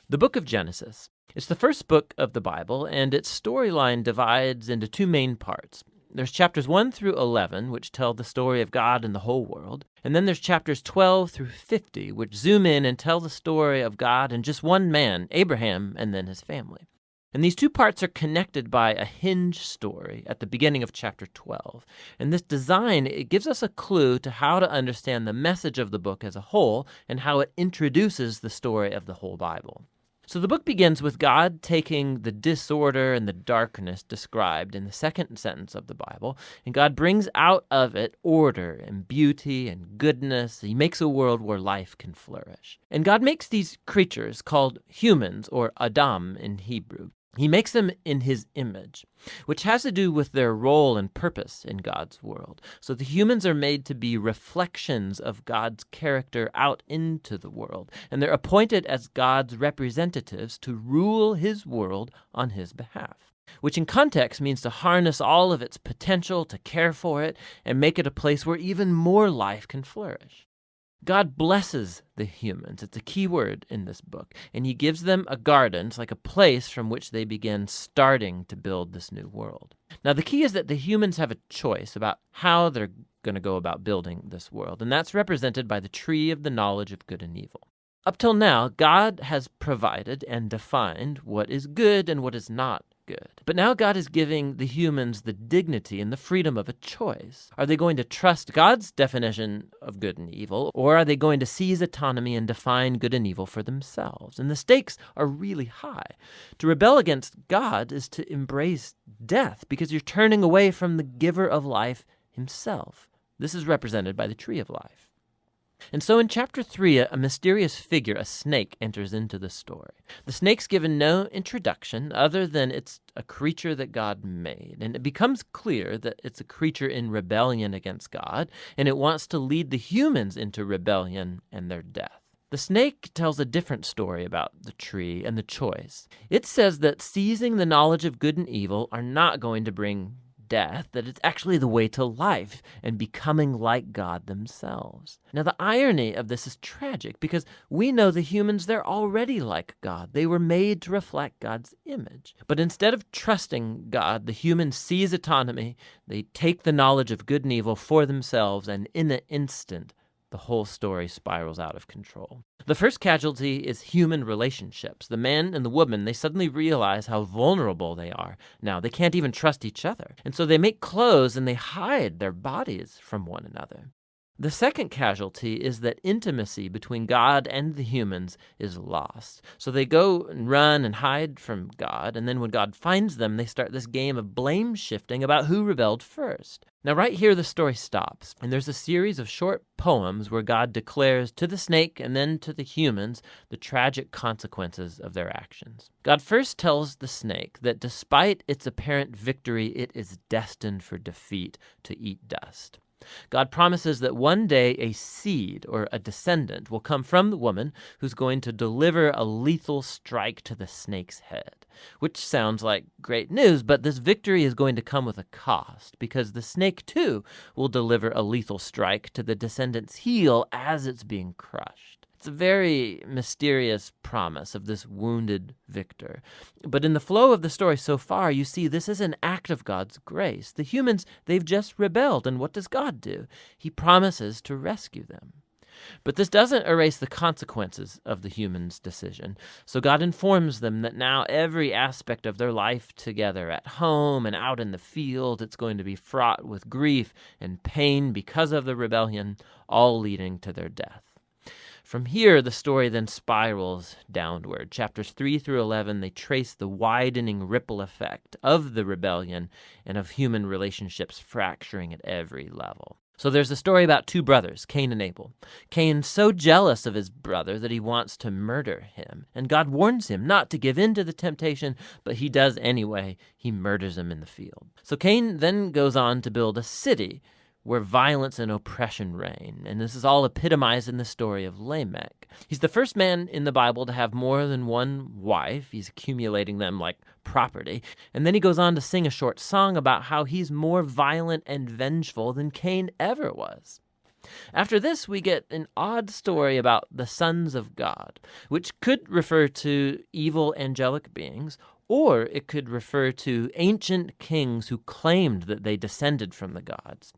The book of Genesis. It's the first book of the Bible, and its storyline divides into two main parts. There's chapters 1 through 11, which tell the story of God and the whole world. And then there's chapters 12 through 50, which zoom in and tell the story of God and just one man, Abraham, and then his family. And these two parts are connected by a hinge story at the beginning of chapter 12. And this design, it gives us a clue to how to understand the message of the book as a whole and how it introduces the story of the whole Bible. So the book begins with God taking the disorder and the darkness described in the second sentence of the Bible, and God brings out of it order and beauty and goodness. He makes a world where life can flourish. And God makes these creatures called humans, or Adam in Hebrew. He makes them in his image, which has to do with their role and purpose in God's world. So the humans are made to be reflections of God's character out into the world, and they're appointed as God's representatives to rule his world on his behalf, which in context means to harness all of its potential, to care for it, and make it a place where even more life can flourish. God blesses the humans. It's a key word in this book. And he gives them a garden. It's like a place from which they begin starting to build this new world. Now, the key is that the humans have a choice about how they're going to go about building this world. And that's represented by the tree of the knowledge of good and evil. Up till now, God has provided and defined what is good and what is not good. But now God is giving the humans the dignity and the freedom of a choice. Are they going to trust God's definition of good and evil, or are they going to seize autonomy and define good and evil for themselves? And the stakes are really high. To rebel against God is to embrace death, because you're turning away from the giver of life himself. This is represented by the tree of life. And so in chapter 3, a mysterious figure, a snake, enters into the story. The snake's given no introduction other than it's a creature that God made. And it becomes clear that it's a creature in rebellion against God, and it wants to lead the humans into rebellion and their death. The snake tells a different story about the tree and the choice. It says that seizing the knowledge of good and evil are not going to bring death, that it's actually the way to life and becoming like God themselves. Now, the irony of this is tragic because we know the humans, they're already like God. They were made to reflect God's image. But instead of trusting God, the humans seize autonomy, they take the knowledge of good and evil for themselves, and in an instant, the whole story spirals out of control. The first casualty is human relationships. The man and the woman, they suddenly realize how vulnerable they are. Now, they can't even trust each other. And so they make clothes and they hide their bodies from one another. The second casualty is that intimacy between God and the humans is lost. So they go and run and hide from God, and then when God finds them, they start this game of blame shifting about who rebelled first. Now, right here, the story stops, and there's a series of short poems where God declares to the snake and then to the humans the tragic consequences of their actions. God first tells the snake that despite its apparent victory, it is destined for defeat, to eat dust. God promises that one day a seed or a descendant will come from the woman who's going to deliver a lethal strike to the snake's head, which sounds like great news, but this victory is going to come with a cost because the snake too will deliver a lethal strike to the descendant's heel as it's being crushed. It's a very mysterious promise of this wounded victor. But in the flow of the story so far, you see this is an act of God's grace. The humans, they've just rebelled, and what does God do? He promises to rescue them. But this doesn't erase the consequences of the humans' decision. So God informs them that now every aspect of their life together, at home and out in the field, it's going to be fraught with grief and pain because of the rebellion, all leading to their death. From here, the story then spirals downward. Chapters 3 through 11, they trace the widening ripple effect of the rebellion and of human relationships fracturing at every level. So there's a story about two brothers, Cain and Abel. Cain's so jealous of his brother that he wants to murder him. And God warns him not to give in to the temptation, but he does anyway. He murders him in the field. So Cain then goes on to build a city where violence and oppression reign. And this is all epitomized in the story of Lamech. He's the first man in the Bible to have more than one wife. He's accumulating them like property. And then he goes on to sing a short song about how he's more violent and vengeful than Cain ever was. After this, we get an odd story about the sons of God, which could refer to evil angelic beings, or it could refer to ancient kings who claimed that they descended from the gods.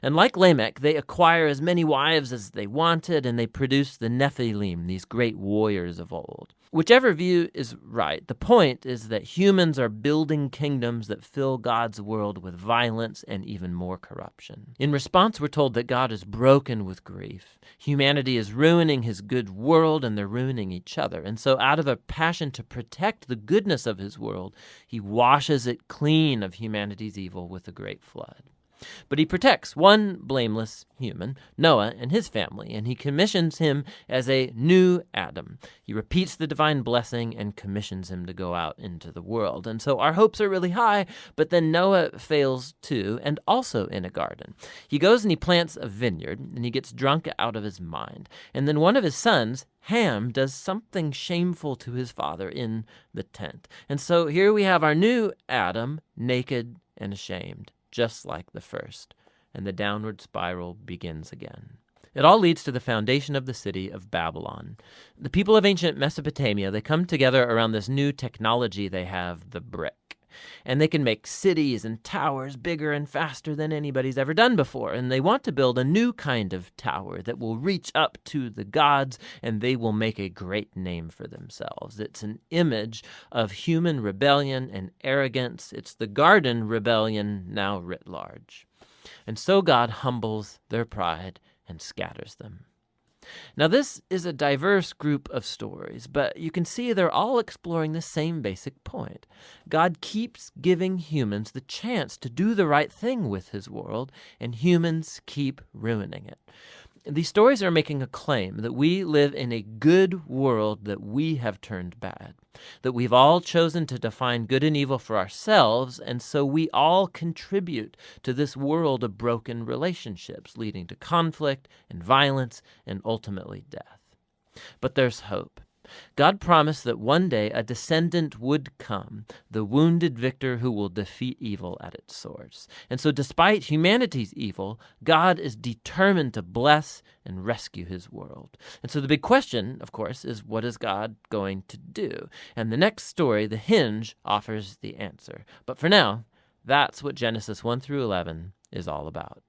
And like Lamech, they acquire as many wives as they wanted, and they produce the Nephilim, these great warriors of old. Whichever view is right, the point is that humans are building kingdoms that fill God's world with violence and even more corruption. In response, we're told that God is broken with grief. Humanity is ruining his good world, and they're ruining each other. And so out of a passion to protect the goodness of his world, he washes it clean of humanity's evil with a great flood. But he protects one blameless human, Noah, and his family, and he commissions him as a new Adam. He repeats the divine blessing and commissions him to go out into the world. And so our hopes are really high, but then Noah fails too, and also in a garden. He goes and he plants a vineyard, and he gets drunk out of his mind. And then one of his sons, Ham, does something shameful to his father in the tent. And so here we have our new Adam, naked and ashamed, just like the first, and the downward spiral begins again. It all leads to the foundation of the city of Babylon. The people of ancient Mesopotamia, they come together around this new technology they have, the brick. And they can make cities and towers bigger and faster than anybody's ever done before. And they want to build a new kind of tower that will reach up to the gods, and they will make a great name for themselves. It's an image of human rebellion and arrogance. It's the garden rebellion now writ large. And so God humbles their pride and scatters them. Now, this is a diverse group of stories, but you can see they're all exploring the same basic point. God keeps giving humans the chance to do the right thing with his world, and humans keep ruining it. These stories are making a claim that we live in a good world that we have turned bad, that we've all chosen to define good and evil for ourselves, and so we all contribute to this world of broken relationships, leading to conflict and violence and ultimately death. But there's hope. God promised that one day a descendant would come, the wounded victor who will defeat evil at its source. And so despite humanity's evil, God is determined to bless and rescue his world. And so the big question, of course, is what is God going to do? And the next story, The Hinge, offers the answer. But for now, that's what Genesis 1 through 11 is all about.